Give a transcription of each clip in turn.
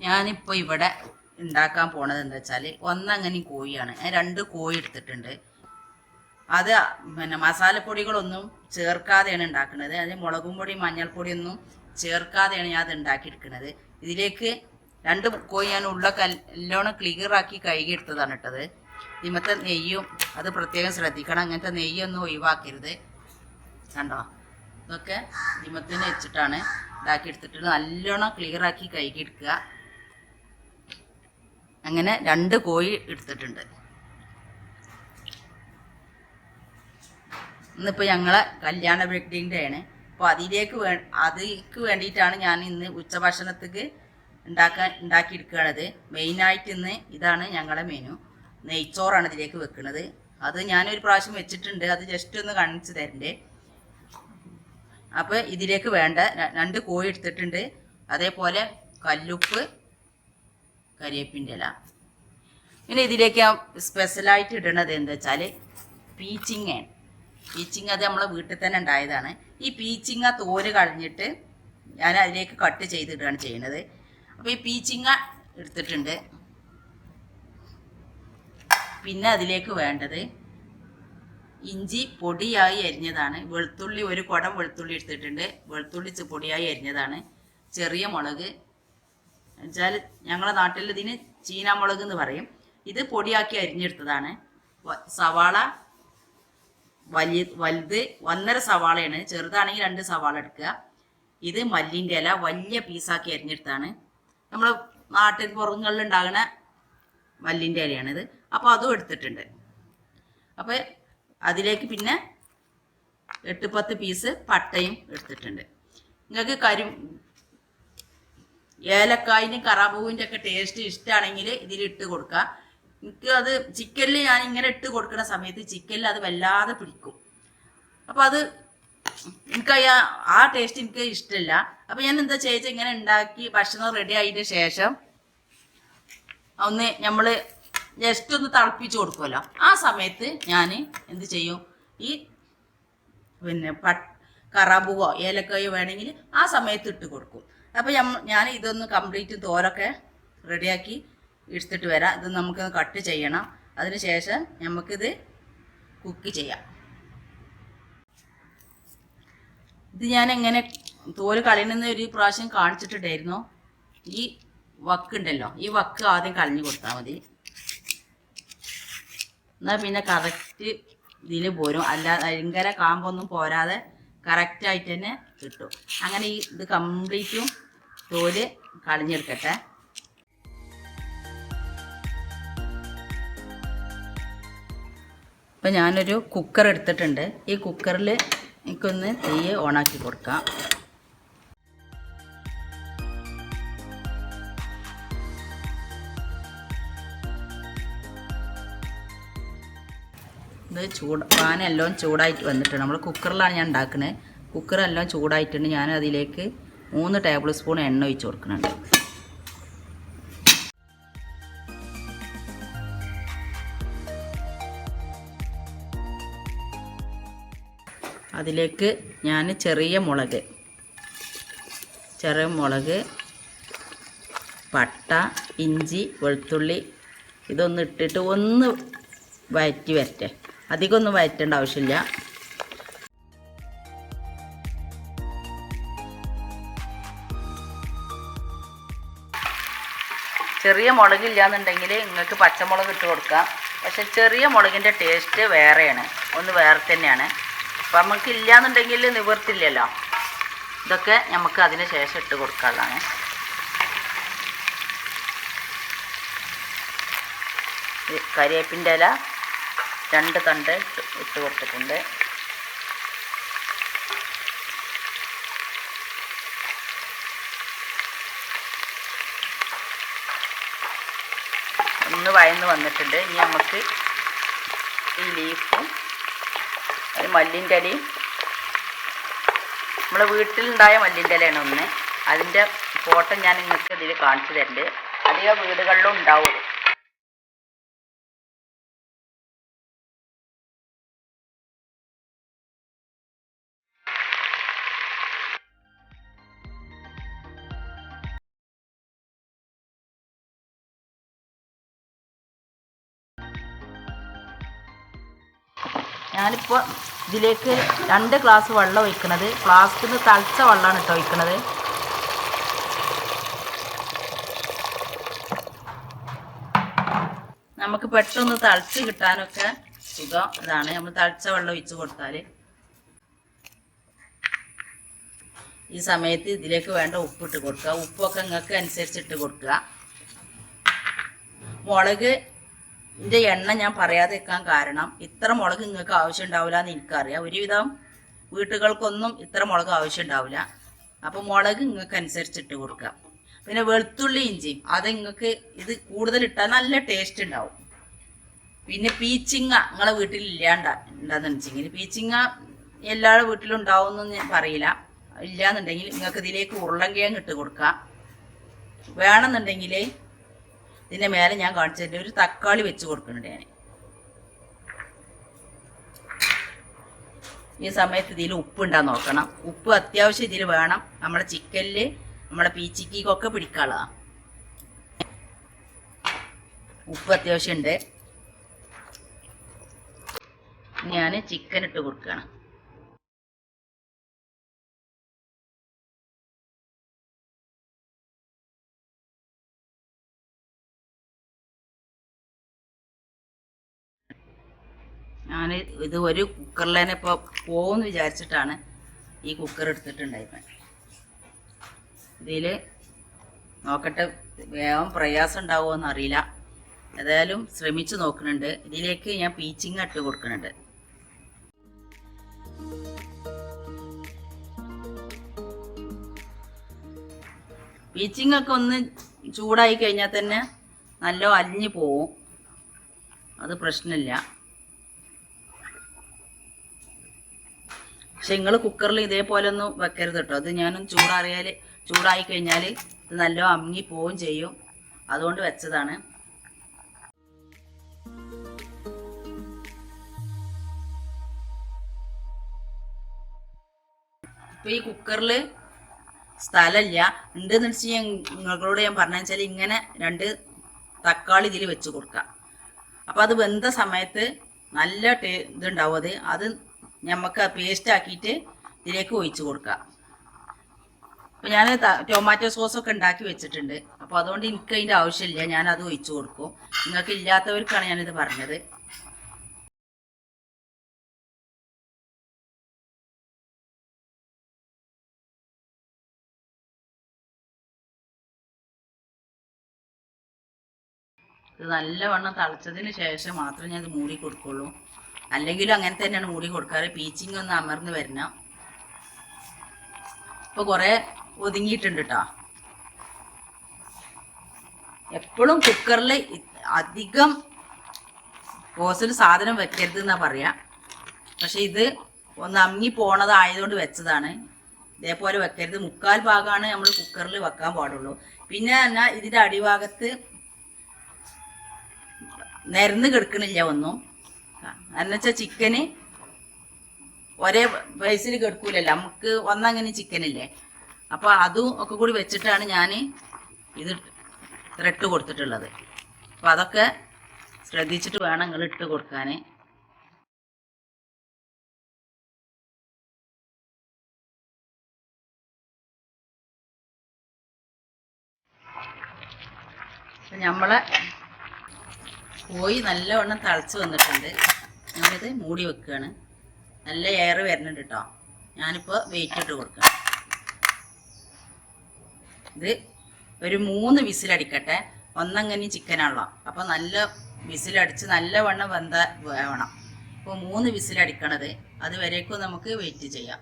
ഞാനിപ്പോൾ ഇവിടെ ഉണ്ടാക്കാൻ പോണത് എന്താ വെച്ചാൽ ഒന്നങ്ങനെ കോഴിയാണ്. 2 കോഴി എടുത്തിട്ടുണ്ട്. അത് പിന്നെ മസാലപ്പൊടികളൊന്നും ചേർക്കാതെയാണ് ഉണ്ടാക്കുന്നത്. അതിന് മുളകും പൊടി മഞ്ഞൾപ്പൊടിയൊന്നും ചേർക്കാതെയാണ് ഞാൻ അത് ഉണ്ടാക്കിയെടുക്കുന്നത്. ഇതിലേക്ക് 2 കോഴി ഞാൻ ഉള്ളൊക്കെ നല്ലോണം ക്ലിയറാക്കി കഴുകി എടുത്തതാണ് ഇട്ടത്. ഇതിമത്തെ നെയ്യും അത് പ്രത്യേകം ശ്രദ്ധിക്കണം. അങ്ങനത്തെ നെയ്യൊന്നും ഒഴിവാക്കരുത്. കണ്ടോ, ഇതൊക്കെ ഇതിമത്തിന് വെച്ചിട്ടാണ് ഉണ്ടാക്കിയെടുത്തിട്ട് നല്ലോണം ക്ലിയറാക്കി കഴുകിയെടുക്കുക. അങ്ങനെ 2 കോഴി എടുത്തിട്ടുണ്ട്. ഇന്നിപ്പോൾ ഞങ്ങളെ കല്യാണ വെഡ്ഡിങ് ആണ്. അപ്പോൾ അതിലേക്ക് വേണ്ടിയിട്ടാണ് ഞാൻ ഇന്ന് ഉച്ചഭക്ഷണത്തേക്ക് ഉണ്ടാക്കിയെടുക്കുകയാണത്. മെയിനായിട്ട് ഇന്ന് ഇതാണ് ഞങ്ങളെ മെനു. നെയ്ച്ചോറാണ് ഇതിലേക്ക് വെക്കുന്നത്. അത് ഞാനൊരു പ്രാവശ്യം വെച്ചിട്ടുണ്ട്. അത് ജസ്റ്റ് ഒന്ന് കാണിച്ചു തരണ്ടേ. അപ്പോൾ ഇതിലേക്ക് വേണ്ട 2 കോഴി എടുത്തിട്ടുണ്ട്. അതേപോലെ കല്ലുപ്പ്, കരിവേപ്പിൻ്റെ ഇല. പിന്നെ ഇതിലേക്ക് ഞാൻ സ്പെഷ്യലായിട്ട് ഇടണത് എന്താ വെച്ചാൽ പീച്ചിങ്ങയാണ്. പീച്ചിങ്ങ അത് നമ്മളെ വീട്ടിൽ തന്നെ ഉണ്ടായതാണ്. ഈ പീച്ചിങ്ങ തോല് കളഞ്ഞിട്ട് ഞാൻ അതിലേക്ക് കട്ട് ചെയ്തിടുകയാണ് ചെയ്യുന്നത്. അപ്പോൾ ഈ പീച്ചിങ്ങ എടുത്തിട്ടുണ്ട്. പിന്നെ അതിലേക്ക് വേണ്ടത് ഇഞ്ചി പൊടിയായി അരിഞ്ഞതാണ്. വെളുത്തുള്ളി 1 കുടം വെളുത്തുള്ളി എടുത്തിട്ടുണ്ട്. വെളുത്തുള്ളി പൊടിയായി അരിഞ്ഞതാണ്. ചെറിയ മുളക് എന്നുവെച്ചാൽ ഞങ്ങളുടെ നാട്ടിൽ ഇതിന് ചീനാമുളക് എന്ന് പറയും. ഇത് പൊടിയാക്കി അരിഞ്ഞെടുത്തതാണ്. സവാള വലുത് 1.5 സവാളയാണ്. ചെറുതാണെങ്കിൽ 2 സവാള എടുക്കുക. ഇത് മല്ലിൻ്റെ ഇല വലിയ പീസാക്കി അരിഞ്ഞെടുത്താണ്. നമ്മൾ നാട്ടിൽ പുറങ്ങളിൽ ഉണ്ടാകുന്ന മല്ലിൻ്റെ ഇലയാണിത്. അപ്പോൾ അതും എടുത്തിട്ടുണ്ട്. അപ്പോൾ അതിലേക്ക് പിന്നെ 8-10 പീസ് പട്ടയും എടുത്തിട്ടുണ്ട്. നിങ്ങൾക്ക് ഏലക്കായിൻ്റെയും കറാമ്പൂവിൻ്റെ ഒക്കെ ടേസ്റ്റ് ഇഷ്ടമാണെങ്കിൽ ഇതിലിട്ട് കൊടുക്കുക. എനിക്ക് അത് ചിക്കനിൽ ഞാൻ ഇങ്ങനെ ഇട്ട് കൊടുക്കുന്ന സമയത്ത് ചിക്കനിൽ അത് വല്ലാതെ പിടിക്കും. അപ്പോൾ അത് എനിക്ക് ആ ടേസ്റ്റ് എനിക്ക് ഇഷ്ടമില്ല. അപ്പോൾ ഞാൻ എന്താ ചെയ്യിച്ചാൽ ഇങ്ങനെ ഉണ്ടാക്കി ഭക്ഷണം റെഡി ആയതിന് ശേഷം ഒന്ന് നമ്മൾ ജസ്റ്റ് ഒന്ന് തിളപ്പിച്ച് കൊടുക്കുമല്ലോ. ആ സമയത്ത് ഞാൻ എന്ത് ചെയ്യും, ഈ പിന്നെ കറാമ്പൂവോ ഏലക്കായോ വേണമെങ്കിൽ ആ സമയത്ത് ഇട്ട് കൊടുക്കും. അപ്പോൾ ഞാൻ ഇതൊന്ന് കംപ്ലീറ്റ് തോരൊക്കെ റെഡിയാക്കി എടുത്തിട്ട് വരാം. ഇത് നമുക്കൊന്ന് കട്ട് ചെയ്യണം. അതിന് ശേഷം നമുക്കിത് കുക്ക് ചെയ്യാം. ഇത് ഞാൻ എങ്ങനെ തോല് കളയണമെന്ന് ഒരു പ്രാവശ്യം കാണിച്ചിട്ടുണ്ടായിരുന്നു. ഈ വക്കുണ്ടല്ലോ, ഈ വക്ക് ആദ്യം കളഞ്ഞു കൊടുത്താൽ മതി. എന്നാൽ പിന്നെ കറക്റ്റ് ഇതിൽ പോരും. അല്ലാതെ ഭയങ്കര കാമ്പൊന്നും പോരാതെ കറക്റ്റായിട്ട് തന്നെ കിട്ടും. അങ്ങനെ ഇത് കംപ്ലീറ്റും തോല് കളഞ്ഞെടുക്കട്ടെ. ഇപ്പം ഞാനൊരു കുക്കർ എടുത്തിട്ടുണ്ട്. ഈ കുക്കറിൽ എനിക്കൊന്ന് തീ ഓണാക്കി കൊടുക്കാം. ഇത് പാനെല്ലാം ചൂടായിട്ട് വന്നിട്ടുണ്ട്. നമ്മൾ കുക്കറിലാണ് ഞാൻ ഉണ്ടാക്കുന്നത്. കുക്കറെല്ലാം ചൂടായിട്ടുണ്ട്. ഞാൻ അതിലേക്ക് 3 ടേബിൾ സ്പൂൺ എണ്ണ ഒഴിച്ച് കൊടുക്കുന്നുണ്ട്. അതിലേക്ക് ഞാൻ ചെറിയ മുളക്, പട്ട, ഇഞ്ചി, വെളുത്തുള്ളി ഇതൊന്ന് ഇട്ടിട്ട് ഒന്ന് വഴറ്റി വരട്ടെ. അധികമൊന്നും വഴറ്റേണ്ട ആവശ്യമില്ല. ചെറിയ മുളകില്ലാന്നുണ്ടെങ്കിൽ നിങ്ങൾക്ക് പച്ചമുളക് ഇട്ട് കൊടുക്കാം. പക്ഷെ ചെറിയ മുളകിൻ്റെ ടേസ്റ്റ് വേറെയാണ്, ഒന്ന് വേറെ തന്നെയാണ്. അപ്പം നമുക്ക് ഇല്ലയെന്നുണ്ടെങ്കിൽ നിവർത്തില്ലല്ലോ. ഇതൊക്കെ നമുക്ക് അതിന് ശേഷം ഇട്ട് കൊടുക്കാനുള്ളതാണ്. കരിവേപ്പിൻ്റെ ഇല 2 തണ്ട് ഇട്ട് കൊടുത്തിട്ടുണ്ട്. ഒന്ന് വഴന്ന് വന്നിട്ടുണ്ട്. ഇനി നമുക്ക് ഈ ലീഫും മല്ലിൻ്റെ ഇലയും, നമ്മളെ വീട്ടിലുണ്ടായ മല്ലിൻ്റെ ഇലയാണ് ഒന്ന്. അതിൻ്റെ ഫോട്ടോ ഞാൻ നിങ്ങൾക്ക് ഇതിൽ കാണിച്ചു തരുന്നുണ്ട്. അധികം വീടുകളിലും ഉണ്ടാവും. ഞാനിപ്പോൾ ഇതിലേക്ക് 2 ഗ്ലാസ് വെള്ളം ഒഴിക്കണത്. ഫ്ലാസ്കിൽ നിന്ന് തളിച്ച വെള്ളമാണ് കേട്ടോ ഒഴിക്കണത്. നമുക്ക് പെട്ടെന്ന് തളിച്ച് കിട്ടാനൊക്കെ സുഖം ഇതാണ്. നമ്മൾ തളിച്ച വെള്ളം ഒഴിച്ച് കൊടുത്താൽ ഈ സമയത്ത് ഇതിലേക്ക് വേണ്ട ഉപ്പിട്ട് കൊടുക്കുക. ഉപ്പൊക്കെ നിങ്ങൾക്ക് അനുസരിച്ചിട്ട് കൊടുക്കുക. മുളകിൻ്റെ എണ്ണ ഞാൻ പറയാതെ വെക്കാൻ കാരണം ഇത്ര മുളക് നിങ്ങൾക്ക് ആവശ്യം ഉണ്ടാവില്ല എന്ന് എനിക്കറിയാം. ഒരുവിധം വീട്ടുകൾക്കൊന്നും ഇത്ര മുളക് ആവശ്യം ഉണ്ടാവില്ല. അപ്പോൾ മുളക് നിങ്ങൾക്ക് അനുസരിച്ചിട്ട് കൊടുക്കുക. പിന്നെ വെളുത്തുള്ളി ഇഞ്ചി അത് നിങ്ങൾക്ക് ഇത് കൂടുതൽ ഇട്ടാൽ നല്ല ടേസ്റ്റ് ഉണ്ടാവും. പിന്നെ പീച്ചിങ്ങ നിങ്ങളെ വീട്ടിൽ ഉണ്ടാന്ന് വെച്ചെങ്കിൽ പീച്ചിങ്ങ എല്ലാവരുടെ വീട്ടിലും ഉണ്ടാവുമെന്നൊന്നും ഞാൻ പറയില്ല. ഇല്ലയെന്നുണ്ടെങ്കിൽ നിങ്ങൾക്ക് ഇതിലേക്ക് ഉരുളൻകിഴങ്ങ് ഇട്ട് കൊടുക്കുക. വേണമെന്നുണ്ടെങ്കിൽ ഇതിൻ്റെ മേലെ ഞാൻ കാണിച്ചതിൻ്റെ ഒരു തക്കാളി വെച്ച് കൊടുക്കുന്നുണ്ട് ഞാൻ. ഈ സമയത്ത് ഇതിൽ ഉപ്പുണ്ടാ നോക്കണം. ഉപ്പ് അത്യാവശ്യം ഇതിൽ വേണം. നമ്മുടെ ചിക്കനിൽ നമ്മുടെ പീച്ചിക്കൊക്കെ പിടിക്കാനുള്ളതാണ്. ഉപ്പ് അത്യാവശ്യം ഉണ്ട്. ഞാൻ ചിക്കൻ ഇട്ട് കൊടുക്കുകയാണ്. ഞാൻ ഇത് ഒരു കുക്കറിൽ തന്നെ ഇപ്പോൾ പോകുമെന്ന് വിചാരിച്ചിട്ടാണ് ഈ കുക്കർ എടുത്തിട്ടുണ്ടായിരുന്നത്. ഇതിൽ നോക്കട്ടെ വേഗം പ്രയാസം ഉണ്ടാവുമോ എന്നറിയില്ല. ഏതായാലും ശ്രമിച്ചു നോക്കുന്നുണ്ട്. ഇതിലേക്ക് ഞാൻ പീച്ചിങ്ങ ഇട്ട് കൊടുക്കുന്നുണ്ട്. പീച്ചിങ്ങൊക്കെ ഒന്ന് ചൂടായി കഴിഞ്ഞാൽ തന്നെ നല്ല അലിഞ്ഞു പോവും. അത് പ്രശ്നമില്ല. പക്ഷെ നിങ്ങൾ കുക്കറിൽ ഇതേപോലെ ഒന്നും വെക്കരുത് കേട്ടോ. അത് ഞാനും ചൂടായി കഴിഞ്ഞാൽ ഇത് നല്ല അമ്മി പോവും ചെയ്യും. അതുകൊണ്ട് വെച്ചതാണ്. ഇപ്പം ഈ കുക്കറിൽ സ്ഥലമില്ല. ഉണ്ടെന്ന് വെച്ചാൽ നിങ്ങളോട് ഞാൻ പറഞ്ഞു വെച്ചാൽ ഇങ്ങനെ 2 തക്കാളി ഇതിൽ വെച്ച് കൊടുക്കാം. അപ്പോൾ അത് വെന്ത സമയത്ത് നല്ല ഇതുണ്ടാവും. അത് നമുക്ക് പേസ്റ്റ് ആക്കിയിട്ട് ഇതിലേക്ക് ഒഴിച്ച് കൊടുക്കാം. അപ്പോൾ ഞാൻ ടൊമാറ്റോ സോസൊക്കെ ഉണ്ടാക്കി വെച്ചിട്ടുണ്ട്. അപ്പോൾ അതുകൊണ്ട് എനിക്ക് അതിൻ്റെ ആവശ്യമില്ല. ഞാനത് ഒഴിച്ച് കൊടുക്കും. നിങ്ങൾക്ക് ഇല്ലാത്തവർക്കാണ് ഞാനിത് പറഞ്ഞത്. ഇത് നല്ലവണ്ണം തിളച്ചതിന് ശേഷം മാത്രമേ ഞാൻ ഇത് മൂടി കൊടുക്കുള്ളൂ. അല്ലെങ്കിലും അങ്ങനെ തന്നെയാണ് മൂടി കൊടുക്കാറ്. പീച്ചിങ് ഒന്ന് അമർന്ന് വരണം. ഇപ്പോൾ കുറേ ഒതുങ്ങിയിട്ടുണ്ട് കേട്ടോ. എപ്പോഴും കുക്കറിൽ അധികം കോസിൽ സാധനം വെക്കരുത് എന്നാണ് പറയുക. പക്ഷെ ഇത് ഒന്ന് അമ്മി പോണതായതുകൊണ്ട് വെച്ചതാണ്. ഇതേപോലെ വെക്കരുത്. 3/4 ഭാഗമാണ് നമ്മൾ കുക്കറിൽ വെക്കാൻ പാടുള്ളൂ. പിന്നെ എന്നാൽ ഇതിൻ്റെ അടിഭാഗത്ത് നിരന്ന് കിടക്കണില്ല ഒന്നും. എന്നുവെച്ചാൽ ചിക്കന് ഒരേ വയസ്സിൽ കിടക്കൂലല്ലോ. നമുക്ക് ഒന്നങ്ങനെ ചിക്കനില്ലേ. അപ്പോൾ അതും ഒക്കെ കൂടി വെച്ചിട്ടാണ് ഞാൻ ഇത് ഇട്ട് കൊടുത്തിട്ടുള്ളത്. അപ്പോൾ അതൊക്കെ ശ്രദ്ധിച്ചിട്ട് വേണം നിങ്ങൾ ഇട്ട് കൊടുക്കാൻ. നമ്മളെ കോഴി നല്ലവണ്ണം തിളച്ച് വന്നിട്ടുണ്ട്. ഞാനിത് മൂടി വെക്കുകയാണ്. നല്ല എയർ വരുന്നുണ്ട് കേട്ടോ. ഞാനിപ്പോൾ വെയിറ്റ് ഇട്ട് കൊടുക്കണം. ഇത് ഒരു 3 വിസിലടിക്കട്ടെ. ഒന്നങ്ങനെ ചിക്കനാണല്ലോ. അപ്പോൾ നല്ല വിസിലടിച്ച് നല്ലവണ്ണം വേണം. അപ്പോൾ 3 വിസിലടിക്കണത്. അതുവരേക്കും നമുക്ക് വെയിറ്റ് ചെയ്യാം.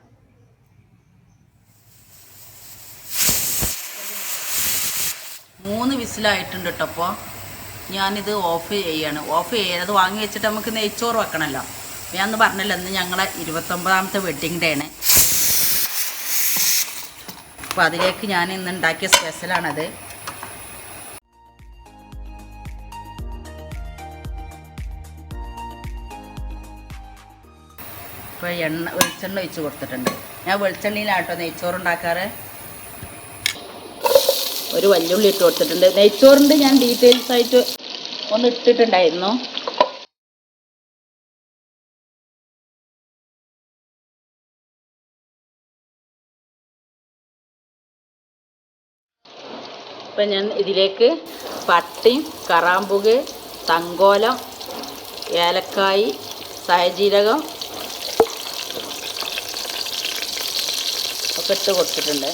മൂന്ന് വിസിലായിട്ടുണ്ട് കേട്ടോ. അപ്പോൾ ഞാനിത് ഓഫ് ചെയ്യാണ്. ഓഫ് ചെയ്യാതെ വാങ്ങി വെച്ചിട്ട് നമുക്ക് നെയ്ച്ചോറ് വെക്കണമല്ലോ. ഞാൻ ഒന്ന് പറഞ്ഞല്ലോ, ഇന്ന് ഞങ്ങളെ 29ാമത്തെ വെഡ്ഡിങ് ഡേ ആണ്. അപ്പോൾ അതിലേക്ക് ഞാൻ ഇന്ന് ഉണ്ടാക്കിയ സ്പെഷ്യലാണത്. ഇപ്പോൾ വെളിച്ചെണ്ണ ഒഴിച്ച് കൊടുത്തിട്ടുണ്ട്. ഞാൻ വെളിച്ചെണ്ണയിലാട്ടോ നെയ്ച്ചോറ് ഉണ്ടാക്കാറ്. ഒരു വല്യുള്ളി ഇട്ട് കൊടുത്തിട്ടുണ്ട്. നെയ്ച്ചോറിൻ്റെ ഞാൻ ഡീറ്റെയിൽസ് ആയിട്ട് ഒന്ന് ഇട്ടിട്ടുണ്ടായിരുന്നു. അപ്പം ഞാൻ ഇതിലേക്ക് പട്ടയും കറാമ്പുക തങ്കോലം ഏലക്കായി സായജീരകം ഒക്കെ ഇട്ട് കൊടുത്തിട്ടുണ്ട്.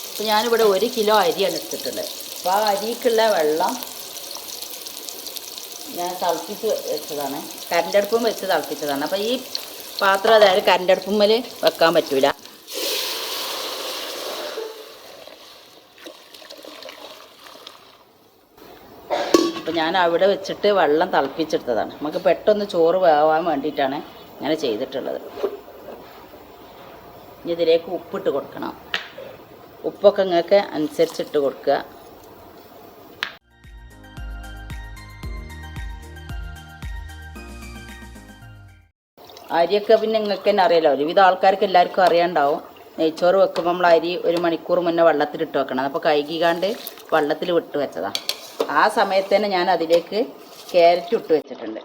അപ്പോൾ ഞാനിവിടെ 1 കിലോ അരിയാണ് എടുത്തിട്ടുള്ളത്. അപ്പോൾ ആ അരിക്കുള്ള വെള്ളം ഞാൻ തിളപ്പിച്ച് വെച്ചതാണ്, കരണ്ടടുപ്പും വെച്ച് തിളപ്പിച്ചതാണ്. അപ്പോൾ ഈ പാത്രം അതായത് കരണ്ടടുപ്പുമ്മൽ വെക്കാൻ പറ്റൂല. അപ്പോൾ ഞാൻ അവിടെ വെച്ചിട്ട് വെള്ളം തിളപ്പിച്ചെടുത്തതാണ്. നമുക്ക് പെട്ടെന്ന് ചോറ് വേവാൻ വേണ്ടിയിട്ടാണ് ഇങ്ങനെ ചെയ്തിട്ടുള്ളത്. ഇനി ഇതിലേക്ക് ഉപ്പിട്ട് കൊടുക്കണം. ഉപ്പൊക്കെ നിങ്ങൾക്ക് അനുസരിച്ചിട്ട് കൊടുക്കുക. അരിയൊക്കെ പിന്നെ നിങ്ങൾക്ക് തന്നെ അറിയാലോ, ഒരുവിധ ആൾക്കാർക്ക് എല്ലാവർക്കും അറിയാണ്ടാവും. നെയ്ച്ചോറ് വെക്കുമ്പോൾ നമ്മൾ അരി 1 മണിക്കൂർ മുന്നേ വെള്ളത്തിലിട്ട് വെക്കണം. അപ്പോൾ കഴുകിക്കാണ്ട് വെള്ളത്തിൽ വിട്ട് വെച്ചതാണ്. ആ സമയത്ത് തന്നെ ഞാൻ അതിലേക്ക് ക്യാരറ്റ് ഇട്ട് വെച്ചിട്ടുണ്ട്.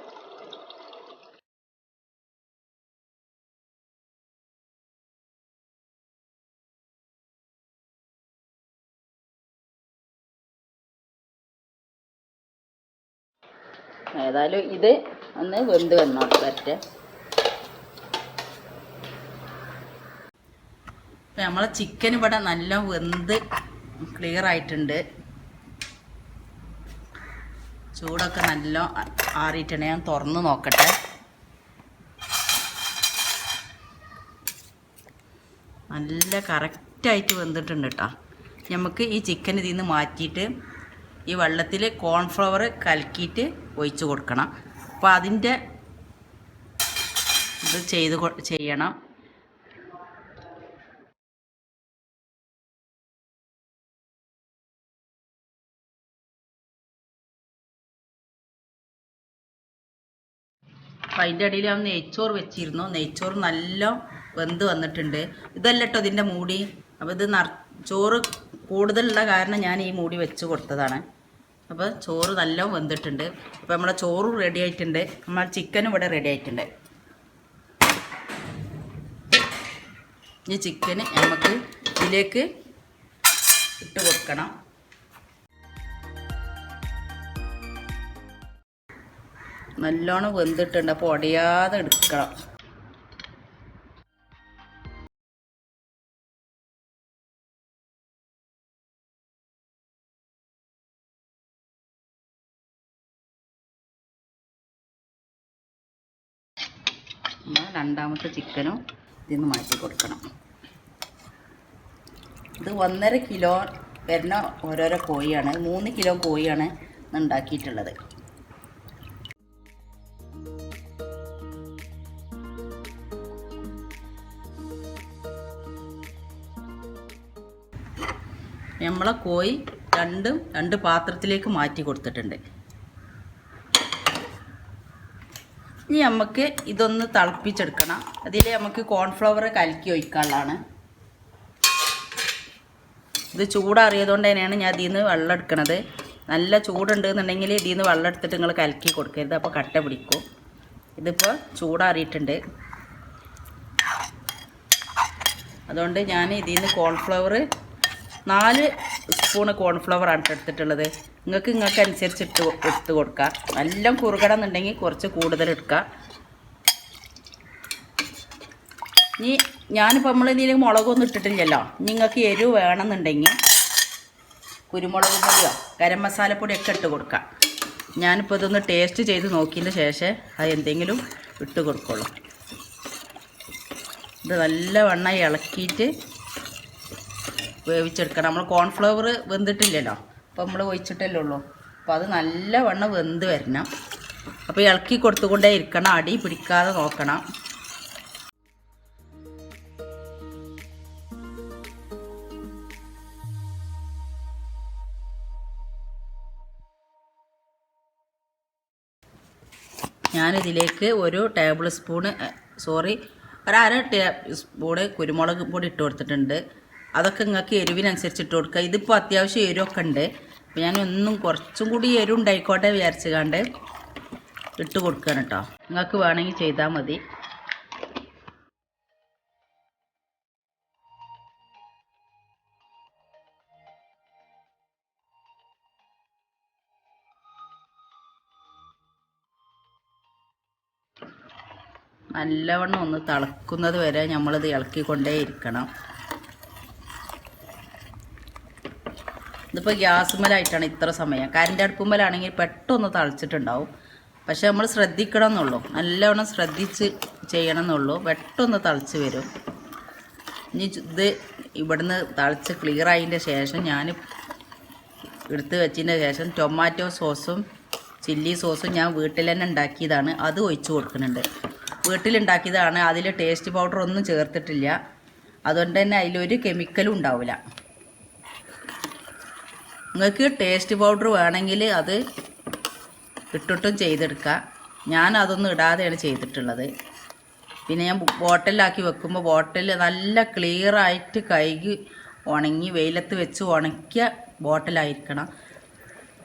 ഏതായാലും ഇത് ഒന്ന് വെന്ത് വന്നോട്ടെ വരട്ടെ. ഇപ്പം നമ്മളെ ചിക്കൻ ഇവിടെ നല്ല വെന്ത് ക്ലിയർ ആയിട്ടുണ്ട്. ചൂടൊക്കെ നല്ല ആറിയിട്ടുണ്ട്. ഞാൻ തുറന്ന് നോക്കട്ടെ. നല്ല കറക്റ്റായിട്ട് വെന്തിട്ടുണ്ട് കേട്ടോ. നമുക്ക് ഈ ചിക്കൻ ഇതിൽ നിന്ന് മാറ്റിയിട്ട് ഈ വെള്ളത്തിൽ കോൺഫ്ലവർ കലക്കിയിട്ട് ഒഴിച്ച് കൊടുക്കണം. അപ്പോൾ അതിൻ്റെ ഇത് ചെയ്യണം. അപ്പം അതിൻ്റെ ഇടയിൽ ഞാൻ നെയ്ച്ചോറ് വെച്ചിരുന്നു. നെയ്ച്ചോറ് നല്ല വെന്ത് വന്നിട്ടുണ്ട്. ഇതല്ല കേട്ടോ ഇതിൻ്റെ മൂടി. അപ്പോൾ ഇത് ചോറ് കൂടുതലുള്ള കാരണം ഞാൻ ഈ മൂടി വെച്ച് കൊടുത്തതാണ്. അപ്പോൾ ചോറ് നല്ല വെന്തിട്ടുണ്ട്. അപ്പോൾ നമ്മളെ ചോറ് റെഡി ആയിട്ടുണ്ട്. നമ്മൾ ചിക്കനും ഇവിടെ റെഡി ആയിട്ടുണ്ട്. ഈ ചിക്കന് നമുക്ക് ഇതിലേക്ക് ഇട്ട് കൊടുക്കണം. നല്ലോണം വെന്തിട്ടുണ്ട്. അപ്പോൾ ഉടയാതെ എടുക്കണം. രണ്ടാമത്തെ ചിക്കനും ഇതിന്ന് മാറ്റി കൊടുക്കണം. ഇത് 1.5 കിലോ വരുന്ന ഓരോരോ കോഴിയാണ്. 3 കിലോ കോഴിയാണ് ഉണ്ടാക്കിയിട്ടുള്ളത്. നമ്മളെ കോഴി രണ്ട് പാത്രത്തിലേക്ക് മാറ്റി കൊടുത്തിട്ടുണ്ട്. ഇനി നമുക്ക് ഇതൊന്ന് തിളപ്പിച്ചെടുക്കണം. അതിൽ നമുക്ക് കോൺഫ്ലവർ കലക്കി ഒഴിക്കാനുള്ളതാണ്. ഇത് ചൂടാറിയതുകൊണ്ട് തന്നെയാണ് ഞാൻ ഇതിൽ നിന്ന് വെള്ളം എടുക്കണത്. നല്ല ചൂടുണ്ടെന്നുണ്ടെങ്കിൽ ഇതിൽ നിന്ന് വെള്ളം എടുത്തിട്ട് നിങ്ങൾ കലക്കി കൊടുക്കരുത്, അപ്പോൾ കട്ട പിടിക്കും. ഇതിപ്പോൾ ചൂടാറിയിട്ടുണ്ട്. അതുകൊണ്ട് ഞാൻ ഇതിൽ നിന്ന് കോൺഫ്ലവർ 4 സ്പൂണ് കോൺഫ്ലവറാണ് എടുത്തിട്ടുള്ളത്. നിങ്ങൾക്ക് അനുസരിച്ച് എടുത്ത് കൊടുക്കുക. നല്ല കുറുകട എന്നുണ്ടെങ്കിൽ കുറച്ച് കൂടുതൽ എടുക്കുക. ഇനി ഞാനിപ്പോൾ നമ്മൾ ഇതിൽ മുളകൊന്നും ഇട്ടിട്ടില്ലല്ലോ. നിങ്ങൾക്ക് എരിവ് വേണമെന്നുണ്ടെങ്കിൽ കുരുമുളക് പൊടിയോ ഗരം മസാലപ്പൊടിയൊക്കെ ഇട്ട് കൊടുക്കുക. ഞാനിപ്പോൾ ഇതൊന്ന് ടേസ്റ്റ് ചെയ്ത് നോക്കിയതിന് ശേഷം അത് എന്തെങ്കിലും ഇട്ട് കൊടുക്കുള്ളൂ. ഇത് നല്ലവണ്ണം ഇളക്കിയിട്ട് വേവിച്ചെടുക്കണം. നമ്മൾ കോൺഫ്ലവർ വെന്തിട്ടില്ലല്ലോ, അപ്പോൾ നമ്മൾ ഒഴിച്ചിട്ടല്ലേ ഉള്ളൂ. അപ്പോൾ അത് നല്ലവണ്ണം വെന്ത് വരണം. അപ്പോൾ ഇളക്കി കൊടുത്തുകൊണ്ടേ ഇരിക്കണം. അടി പിടിക്കാതെ നോക്കണം. ഞാനിതിലേക്ക് 1 ടേബിൾ സ്പൂണ് ഒരര ടേബിൾ സ്പൂണ് കുരുമുളക് പൊടി ഇട്ട് കൊടുത്തിട്ടുണ്ട്. അതൊക്കെ നിങ്ങൾക്ക് എരിവിനനുസരിച്ച് ഇട്ട് കൊടുക്കുക. ഇതിപ്പോൾ അത്യാവശ്യം എരിവൊക്കെ ഉണ്ട്. അപ്പോൾ ഞാൻ കുറച്ചും കൂടി എരിവ് ഉണ്ടായിക്കോട്ടെ വിചാരിച്ചുകൊണ്ട് ഇട്ട് കൊടുക്കണം കേട്ടോ. നിങ്ങൾക്ക് വേണമെങ്കിൽ ചെയ്താൽ മതി. നല്ലവണ്ണം ഒന്ന് തിളക്കുന്നത് വരെ നമ്മളിത് ഇളക്കിക്കൊണ്ടേ ഇരിക്കണം. ഇതിപ്പോൾ ഗ്യാസുമ്മലായിട്ടാണ് ഇത്ര സമയം. കറണ്ട് അടുപ്പുമ്മലാണെങ്കിൽ പെട്ടെന്ന് തിളച്ചിട്ടുണ്ടാവും. പക്ഷെ നമ്മൾ ശ്രദ്ധിക്കണം എന്നുള്ളൂ, നല്ലവണ്ണം ശ്രദ്ധിച്ച് ചെയ്യണം എന്നുള്ളൂ. പെട്ടെന്ന് തിളച്ച് വരും. ഇനി ഇത് ഇവിടുന്ന് തിളച്ച് ക്ലിയർ ആയതിൻ്റെ ശേഷം ഞാൻ എടുത്ത് വെച്ചതിൻ്റെ ശേഷം ടൊമാറ്റോ സോസും ചില്ലി സോസും ഞാൻ വീട്ടിൽ തന്നെ ഉണ്ടാക്കിയതാണ്, അത് ഒഴിച്ച് കൊടുക്കുന്നുണ്ട്. വീട്ടിലുണ്ടാക്കിയതാണ്, അതിൽ ടേസ്റ്റ് പൗഡർ ഒന്നും ചേർത്തിട്ടില്ല. അതുകൊണ്ട് തന്നെ അതിലൊരു കെമിക്കലും ഉണ്ടാവില്ല. നിങ്ങൾക്ക് ടേസ്റ്റ് പൗഡർ വേണമെങ്കിൽ അത് ഇട്ടിട്ടും ചെയ്തെടുക്കാം. ഞാൻ അതൊന്നും ഇടാതെയാണ് ചെയ്തിട്ടുള്ളത്. പിന്നെ ഞാൻ ബോട്ടിലാക്കി വെക്കുമ്പോൾ ബോട്ടിൽ നല്ല ക്ലിയറായിട്ട് കഴുകി ഉണങ്ങി വെയിലത്ത് വെച്ച് ഉണക്കിയ ബോട്ടിലായിരിക്കണം.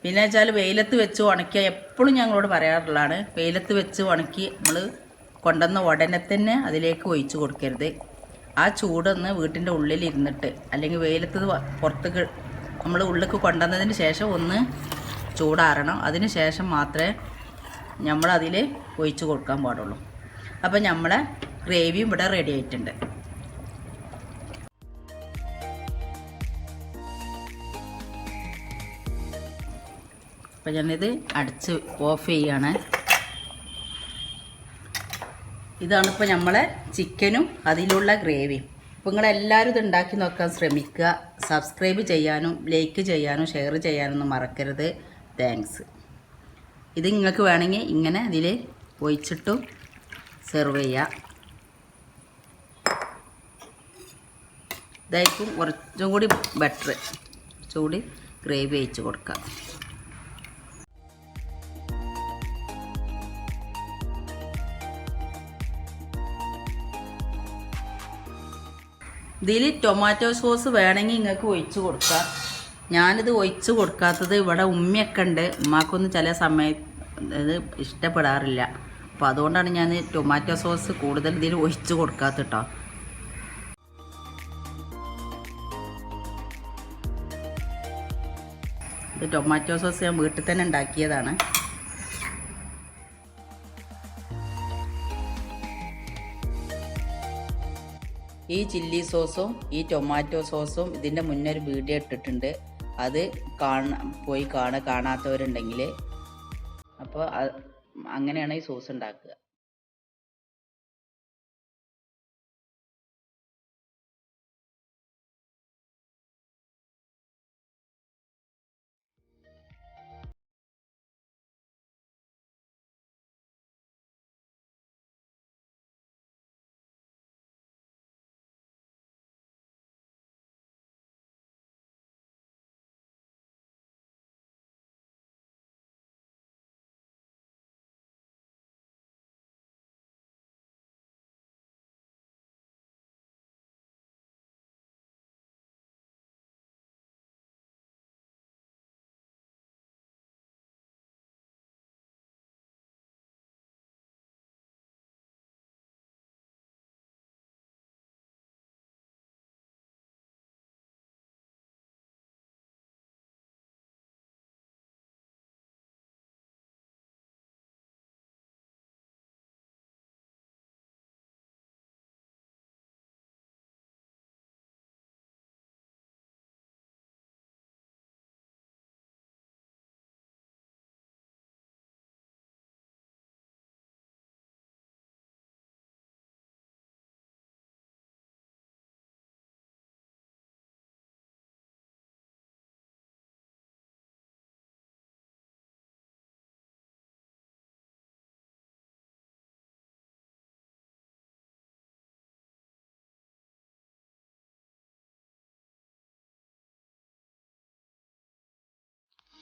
പിന്നെ വെച്ചാൽ വെയിലത്ത് വെച്ച് ഉണക്കിയ എപ്പോഴും ഞങ്ങളോട് പറയാറുള്ളതാണ്, വെയിലത്ത് വെച്ച് ഉണക്കി നമ്മൾ കൊണ്ടുവന്ന ഉടനെ തന്നെ അതിലേക്ക് ഒഴിച്ച് കൊടുക്കരുത്. ആ ചൂടൊന്ന് വീട്ടിൻ്റെ ഉള്ളിലിരുന്നിട്ട്, അല്ലെങ്കിൽ വെയിലത്ത് പുറത്ത് നമ്മൾ ഉള്ളിലേക്ക് കൊണ്ടുവന്നതിന് ശേഷം ഒന്ന് ചൂടാറണം. അതിന് ശേഷം മാത്രമേ നമ്മളതിൽ ഒഴിച്ച് കൊടുക്കാൻ പാടുള്ളൂ. അപ്പോൾ നമ്മളെ ഗ്രേവിയും ഇവിടെ റെഡി ആയിട്ടുണ്ട്. അപ്പോൾ ഞാനിത് അടച്ച് ഓഫ് ചെയ്യാണ്. ഇതാണിപ്പോൾ നമ്മളെ ചിക്കനും അതിലുള്ള ഗ്രേവിയും. അപ്പോൾ നിങ്ങളെല്ലാവരും ഇത് ഉണ്ടാക്കി നോക്കാൻ ശ്രമിക്കുക. സബ്സ്ക്രൈബ് ചെയ്യാനും ലൈക്ക് ചെയ്യാനും ഷെയർ ചെയ്യാനൊന്നും മറക്കരുത്. താങ്ക്സ്. ഇത് നിങ്ങൾക്ക് വേണമെങ്കിൽ ഇങ്ങനെ അതിൽ ഒഴിച്ചിട്ടും സെർവ് ചെയ്യാം. ഇതായിരിക്കും കുറച്ചും കൂടി ബെറ്റർ. കുറച്ചുകൂടി ഗ്രേവി ഒഴിച്ച് കൊടുക്കാം. ഇതിൽ ടൊമാറ്റോ സോസ് വേണമെങ്കിൽ നിങ്ങൾക്ക് ഒഴിച്ച് കൊടുക്കാം. ഞാനിത് ഒഴിച്ച് കൊടുക്കാത്തത് ഇവിടെ ഉമ്മയൊക്കെ ഉണ്ട്, ഉമ്മാക്കൊന്നും ചില സമയത്ത് ഇത് ഇഷ്ടപ്പെടാറില്ല. അപ്പോൾ അതുകൊണ്ടാണ് ഞാൻ ടൊമാറ്റോ സോസ് കൂടുതൽ ഇതിൽ ഒഴിച്ച് കൊടുക്കാത്ത കേട്ടോ. ഇത് ടൊമാറ്റോ സോസ് ഞാൻ വീട്ടിൽ തന്നെ ഉണ്ടാക്കിയതാണ്. ഈ ചില്ലി സോസും ഈ ടൊമാറ്റോ സോസും ഇതിൻ്റെ മുന്നേ ഒരു വീഡിയോ ഇട്ടിട്ടുണ്ട്, അത് പോയി കാണാത്തവരുണ്ടെങ്കിൽ. അപ്പോൾ അങ്ങനെയാണ് ഈ സോസ് ഉണ്ടാക്കുക.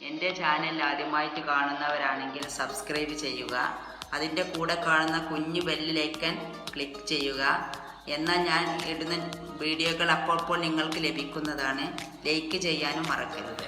എൻ്റെ ചാനൽ ആദ്യമായിട്ട് കാണുന്നവരാണെങ്കിൽ സബ്സ്ക്രൈബ് ചെയ്യുക. അതിൻ്റെ കൂടെ കാണുന്ന കുഞ്ഞു ബെല്ലിലേക്കൻ ക്ലിക്ക് ചെയ്യുക. എന്നാൽ ഞാൻ ഇടുന്ന വീഡിയോകൾ അപ്പോൾ നിങ്ങൾക്ക് ലഭിക്കുന്നതാണ്. ലൈക്ക് ചെയ്യാനും മറക്കരുത്.